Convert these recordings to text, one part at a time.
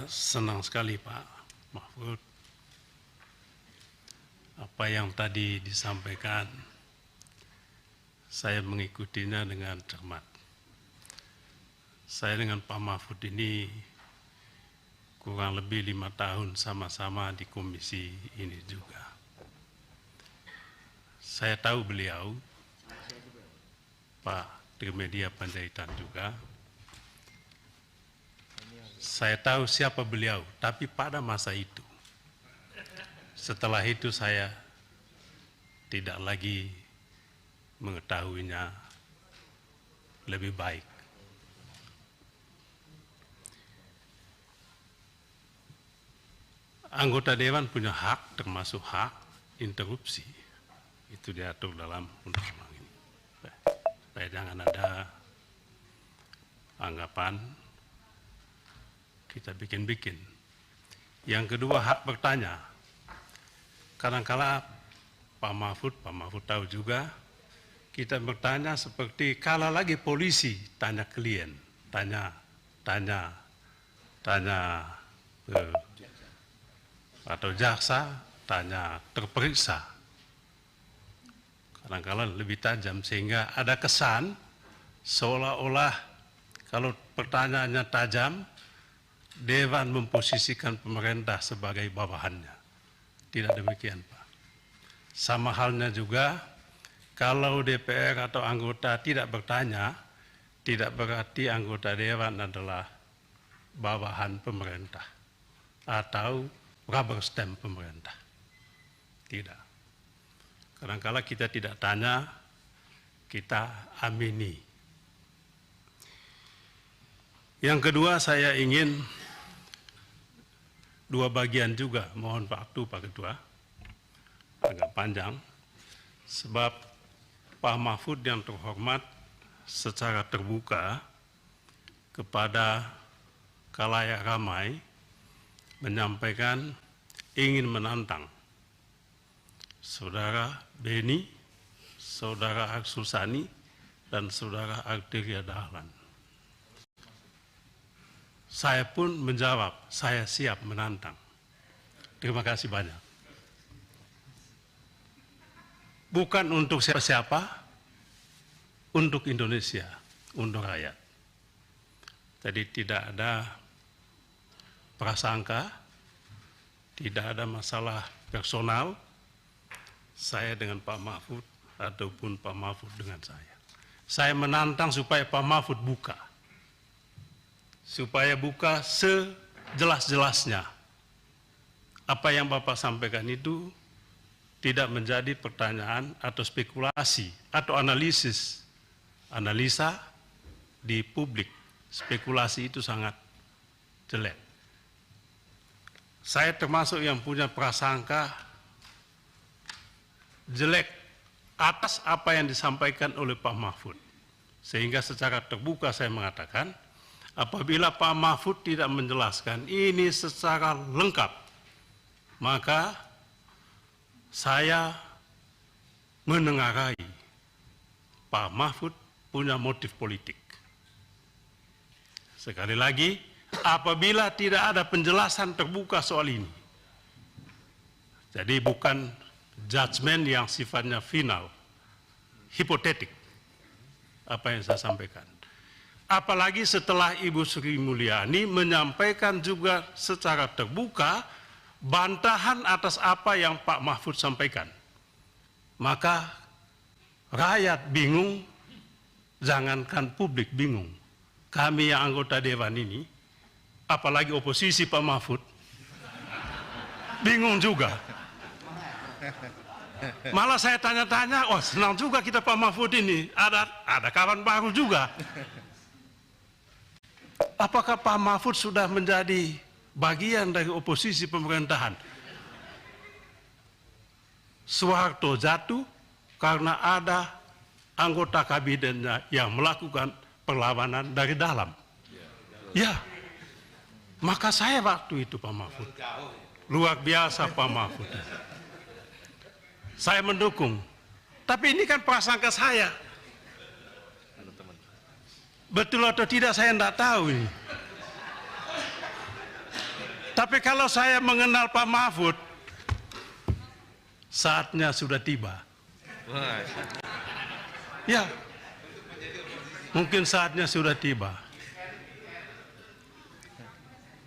Saya senang sekali Pak Mahfud, apa yang tadi disampaikan, saya mengikutinya dengan cermat. Saya dengan Pak Mahfud ini kurang lebih 5 tahun sama-sama di komisi ini juga. Saya tahu beliau, Pak Trimedia Panjaitan juga. Saya tahu siapa beliau, tapi pada masa itu. Setelah itu saya tidak lagi mengetahuinya lebih baik. Anggota dewan punya hak, termasuk hak interupsi. Itu diatur dalam undang-undang ini. Supaya jangan ada anggapan kita bikin-bikin. Yang kedua, hak bertanya. Kadang-kala Pak Mahfud tahu juga, kita bertanya seperti kalau lagi polisi tanya klien, tanya atau jaksa tanya terperiksa. Kadang-kala lebih tajam sehingga ada kesan seolah-olah kalau pertanyaannya tajam, Dewan memposisikan pemerintah sebagai bawahannya. Tidak demikian, Pak. Sama halnya juga, kalau DPR atau anggota tidak bertanya, tidak berarti anggota Dewan adalah bawahan pemerintah atau rubber stamp pemerintah. Tidak. Kadang-kala kita tidak tanya, kita amini. Yang kedua, saya ingin dua bagian juga, mohon waktu Pak Ketua, agak panjang, sebab Pak Mahfud yang terhormat secara terbuka kepada khalayak ramai menyampaikan ingin menantang Saudara Beni, Saudara Arsul Sani, dan Saudara Arteria Dahlan. Saya pun menjawab, saya siap menantang. Terima kasih banyak. Bukan untuk siapa-siapa, untuk Indonesia, untuk rakyat. Jadi tidak ada prasangka, tidak ada masalah personal, saya dengan Pak Mahfud ataupun Pak Mahfud dengan saya. Saya menantang supaya Pak Mahfud buka. Supaya buka sejelas-jelasnya. Apa yang Bapak sampaikan itu tidak menjadi pertanyaan atau spekulasi atau analisa di publik. Spekulasi itu sangat jelek. Saya termasuk yang punya prasangka jelek atas apa yang disampaikan oleh Pak Mahfud. Sehingga secara terbuka saya mengatakan, apabila Pak Mahfud tidak menjelaskan ini secara lengkap, maka saya menengarai Pak Mahfud punya motif politik. Sekali lagi, apabila tidak ada penjelasan terbuka soal ini, jadi bukan judgement yang sifatnya final, hipotetik, apa yang saya sampaikan. Apalagi setelah Ibu Sri Mulyani menyampaikan juga secara terbuka bantahan atas apa yang Pak Mahfud sampaikan. Maka rakyat bingung, jangankan publik bingung. Kami yang anggota Dewan ini, apalagi oposisi Pak Mahfud, bingung juga. Malah saya tanya-tanya, wah senang juga kita Pak Mahfud ini, ada kawan baru juga. Apakah Pak Mahfud sudah menjadi bagian dari oposisi pemerintahan? Soeharto jatuh karena ada anggota kabinetnya yang melakukan perlawanan dari dalam. Ya, maka saya waktu itu Pak Mahfud. Luar biasa Pak Mahfud. Saya mendukung. Tapi ini kan prasangka saya. Betul atau tidak saya tidak tahu ini. Tapi kalau saya mengenal Pak Mahfud, saatnya sudah tiba. Ya, mungkin saatnya sudah tiba.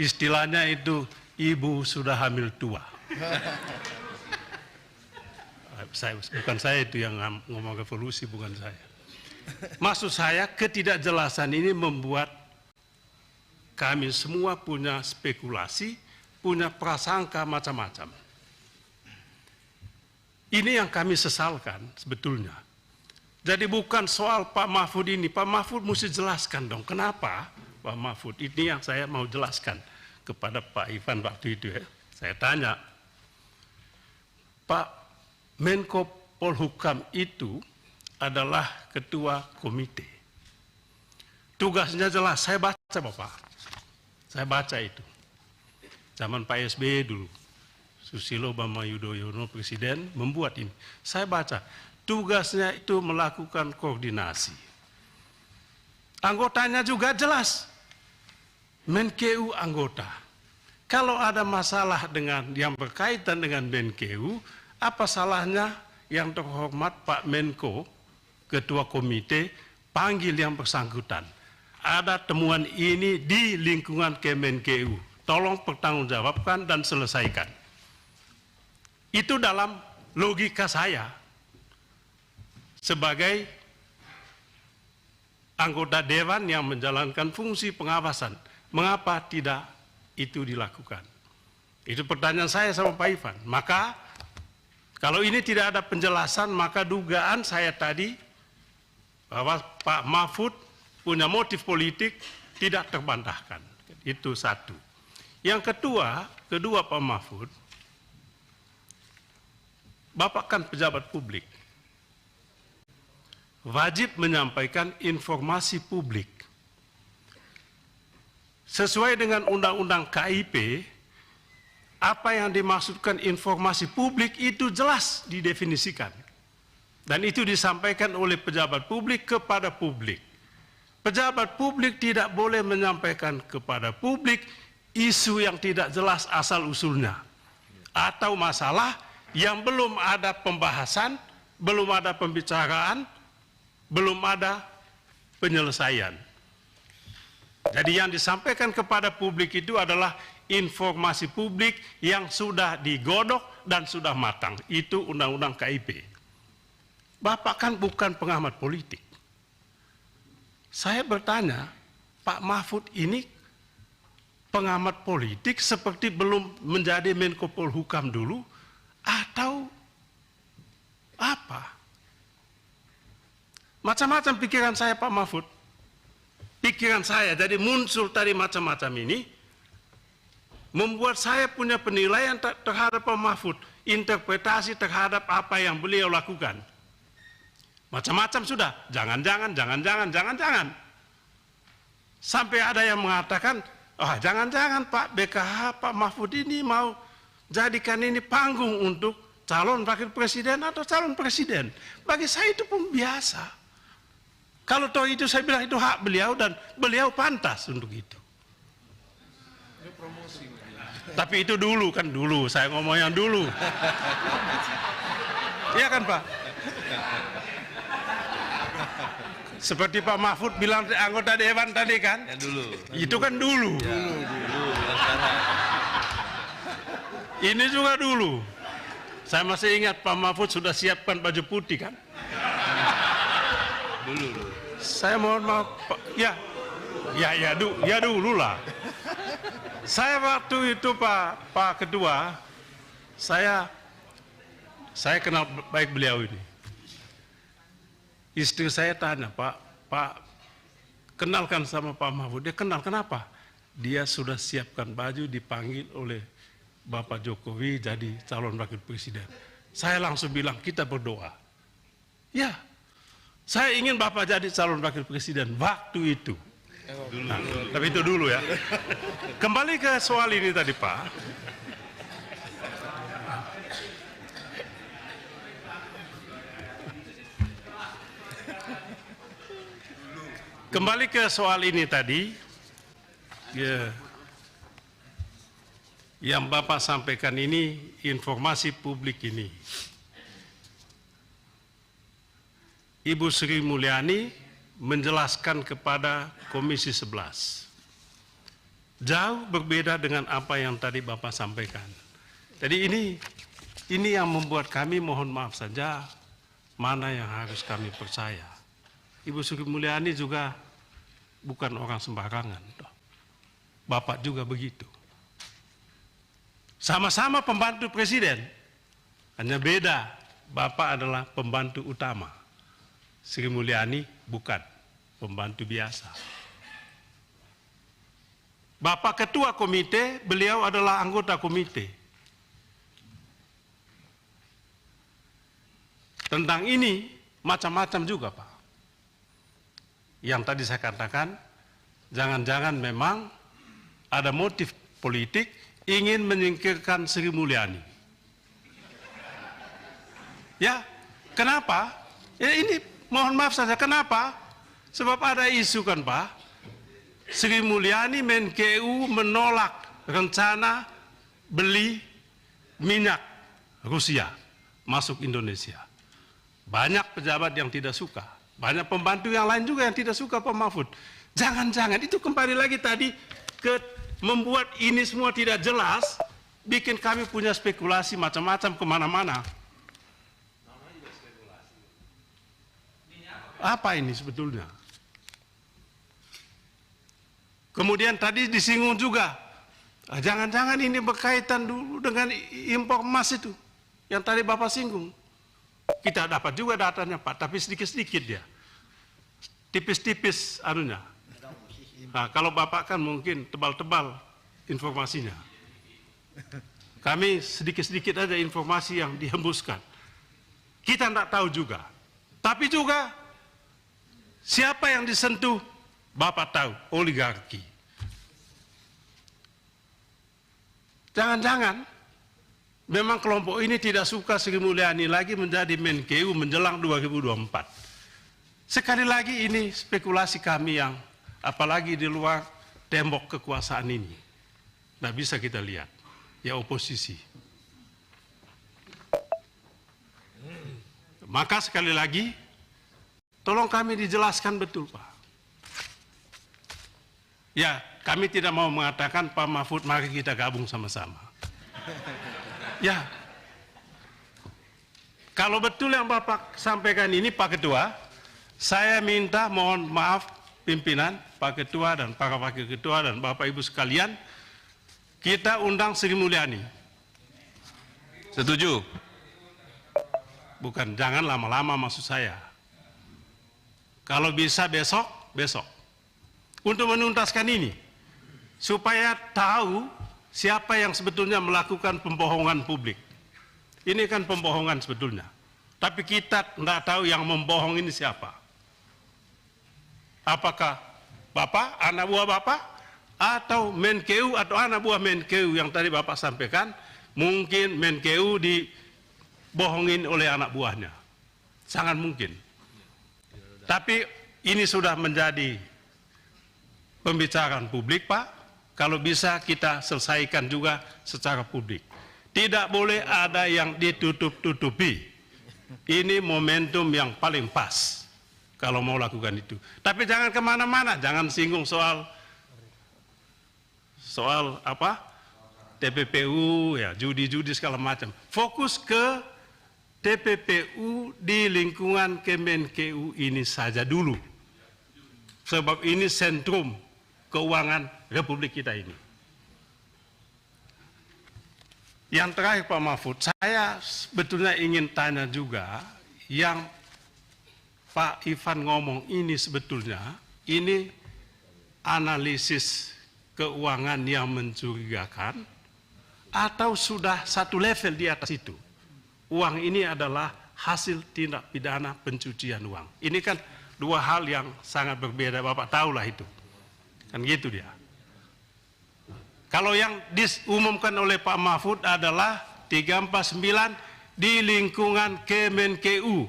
Istilahnya itu, ibu sudah hamil tua. Bukan saya itu yang ngomong revolusi, bukan saya. Maksud saya, ketidakjelasan ini membuat kami semua punya spekulasi, punya prasangka macam-macam. Ini yang kami sesalkan sebetulnya. Jadi bukan soal Pak Mahfud ini, Pak Mahfud mesti jelaskan dong, kenapa Pak Mahfud? Ini yang saya mau jelaskan kepada Pak Ivan waktu itu ya. Saya tanya, Pak Menko Polhukam itu adalah ketua komite. Tugasnya jelas, saya baca Bapak. Saya baca itu. Zaman Pak SBY dulu. Susilo Bambang Yudhoyono presiden membuat ini. Saya baca, tugasnya itu melakukan koordinasi. Anggotanya juga jelas. Menkeu anggota. Kalau ada masalah dengan yang berkaitan dengan Menkeu, apa salahnya yang terhormat Pak Menko, ketua komite, panggil yang bersangkutan. Ada temuan ini di lingkungan Kemenkeu. Tolong pertanggungjawabkan dan selesaikan. Itu dalam logika saya sebagai anggota dewan yang menjalankan fungsi pengawasan. Mengapa tidak itu dilakukan? Itu pertanyaan saya sama Pak Ivan. Maka kalau ini tidak ada penjelasan, maka dugaan saya tadi bahwa Pak Mahfud punya motif politik tidak terbantahkan. Itu satu. Yang kedua Pak Mahfud, Bapak kan pejabat publik, wajib menyampaikan informasi publik. Sesuai dengan Undang-Undang KIP, apa yang dimaksudkan informasi publik itu jelas didefinisikan. Dan itu disampaikan oleh pejabat publik kepada publik. Pejabat publik tidak boleh menyampaikan kepada publik isu yang tidak jelas asal-usulnya. Atau masalah yang belum ada pembahasan, belum ada pembicaraan, belum ada penyelesaian. Jadi yang disampaikan kepada publik itu adalah informasi publik yang sudah digodok dan sudah matang. Itu Undang-Undang KIP. Bapak kan bukan pengamat politik. Saya bertanya, Pak Mahfud ini pengamat politik seperti belum menjadi Menko Polhukam dulu, atau apa? Macam-macam pikiran saya Pak Mahfud. Pikiran saya, jadi muncul tadi macam-macam ini, membuat saya punya penilaian terhadap Pak Mahfud, interpretasi terhadap apa yang beliau lakukan. Macam-macam sudah, jangan-jangan. Sampai ada yang mengatakan, jangan-jangan Pak BKH, Pak Mahfud ini mau jadikan ini panggung untuk calon wakil presiden atau calon presiden. Bagi saya itu pun biasa. Kalau toh itu saya bilang itu hak beliau dan beliau pantas untuk itu. Tapi itu dulu kan saya ngomong yang dulu. Iya kan Pak? Seperti Pak Mahfud bilang anggota dewan tadi kan? Ya, dulu. Itu kan dulu. Ya, dulu. Ini juga dulu. Saya masih ingat Pak Mahfud sudah siapkan baju putih kan? Dulu. Saya mohon maaf, ya dulu lah. Saya waktu itu Pak Ketua, saya kenal baik beliau ini. Istri saya tanya, Pak, kenalkan sama Pak Mahfud. Dia kenal, kenapa? Dia sudah siapkan baju dipanggil oleh Bapak Jokowi jadi calon wakil presiden. Saya langsung bilang, kita berdoa. Ya, saya ingin Bapak jadi calon wakil presiden waktu itu. Tapi itu dulu ya. Kembali ke soal ini tadi Pak. Kembali ke soal ini tadi. Ya. yang Bapak sampaikan ini, informasi publik ini, Ibu Sri Mulyani menjelaskan kepada Komisi 11. Jauh berbeda dengan apa yang tadi Bapak sampaikan. Jadi ini yang membuat kami mohon maaf saja, mana yang harus kami percaya. Ibu Sri Mulyani juga bukan orang sembarangan. Bapak juga begitu. Sama-sama pembantu presiden, hanya beda. Bapak adalah pembantu utama. Sri Mulyani bukan, pembantu biasa. Bapak ketua komite, beliau adalah anggota komite. Tentang ini macam-macam juga, Pak. Yang tadi saya katakan, jangan-jangan memang ada motif politik ingin menyingkirkan Sri Mulyani. Ya, kenapa? Ya ini mohon maaf saja, kenapa? Sebab ada isu kan, Pak. Sri Mulyani Menkeu menolak rencana beli minyak Rusia masuk Indonesia. Banyak pejabat yang tidak suka, banyak pembantu yang lain juga yang tidak suka Pak Mahfud. Jangan-jangan itu kembali lagi tadi ke membuat ini semua tidak jelas, bikin kami punya spekulasi macam-macam kemana-mana. Apa ini sebetulnya? Kemudian tadi disinggung juga, jangan-jangan ini berkaitan dulu dengan impor emas itu, yang tadi Bapak singgung. Kita dapat juga datanya Pak, tapi sedikit-sedikit dia. Tipis-tipis anunya. Nah, kalau Bapak kan mungkin tebal-tebal informasinya. Kami sedikit-sedikit aja informasi yang dihembuskan. Kita tidak tahu juga. Tapi juga siapa yang disentuh, Bapak tahu, oligarki. Jangan-jangan memang kelompok ini tidak suka Sri Mulyani lagi menjadi Menkeu menjelang 2024. Sekali lagi ini spekulasi kami yang apalagi di luar tembok kekuasaan ini. Tidak bisa kita lihat, ya oposisi. Maka sekali lagi, tolong kami dijelaskan betul Pak. Ya, kami tidak mau mengatakan Pak Mahfud mari kita gabung sama-sama. Ya, kalau betul yang Bapak sampaikan ini Pak Ketua, saya minta mohon maaf pimpinan, Pak Ketua dan para Wakil Ketua dan Bapak Ibu sekalian, kita undang Sri Mulyani. Setuju? Bukan, jangan lama-lama maksud saya. Kalau bisa besok, besok. Untuk menuntaskan ini, supaya tahu siapa yang sebetulnya melakukan pembohongan publik. Ini kan pembohongan sebetulnya. Tapi kita tidak tahu yang membohong ini siapa. Apakah Bapak, anak buah Bapak, atau Menkeu atau anak buah Menkeu yang tadi Bapak sampaikan, mungkin Menkeu dibohongin oleh anak buahnya. Sangat mungkin. Tapi ini sudah menjadi pembicaraan publik, Pak. Kalau bisa kita selesaikan juga secara publik. Tidak boleh ada yang ditutup-tutupi. Ini momentum yang paling pas kalau mau lakukan itu. Tapi jangan kemana-mana, jangan singgung soal apa? TPPU, ya judi-judi segala macam. Fokus ke TPPU di lingkungan Kemenkeu ini saja dulu. Sebab ini sentrum keuangan Republik kita ini. Yang terakhir Pak Mahfud, saya sebetulnya ingin tanya juga, yang Pak Ivan ngomong ini sebetulnya, ini analisis keuangan yang mencurigakan, atau sudah satu level di atas itu. Uang ini adalah hasil tindak pidana pencucian uang. Ini kan dua hal yang sangat berbeda, Bapak tahulah itu. Kan gitu dia. Kalau yang diumumkan oleh Pak Mahfud adalah 349 di lingkungan Kemenkeu,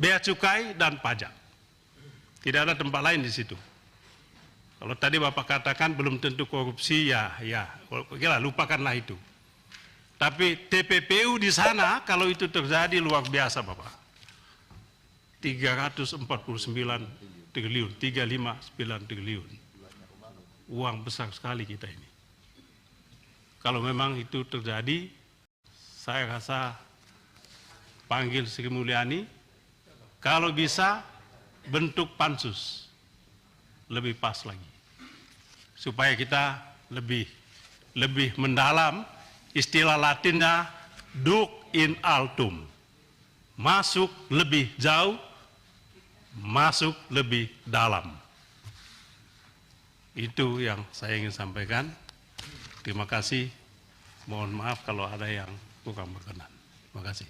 bea cukai dan pajak. Tidak ada tempat lain di situ. Kalau tadi Bapak katakan belum tentu korupsi, ya, kira lupakanlah itu. Tapi TPPU di sana kalau itu terjadi luar biasa Bapak. 349 triliun, 359 triliun. Uang besar sekali kita ini. Kalau memang itu terjadi, saya rasa panggil Sri Mulyani, kalau bisa bentuk pansus lebih pas lagi, supaya kita lebih mendalam, istilah Latinnya duc in altum, masuk lebih jauh, masuk lebih dalam. Itu yang saya ingin sampaikan. Terima kasih. Mohon maaf kalau ada yang kurang berkenan. Terima kasih.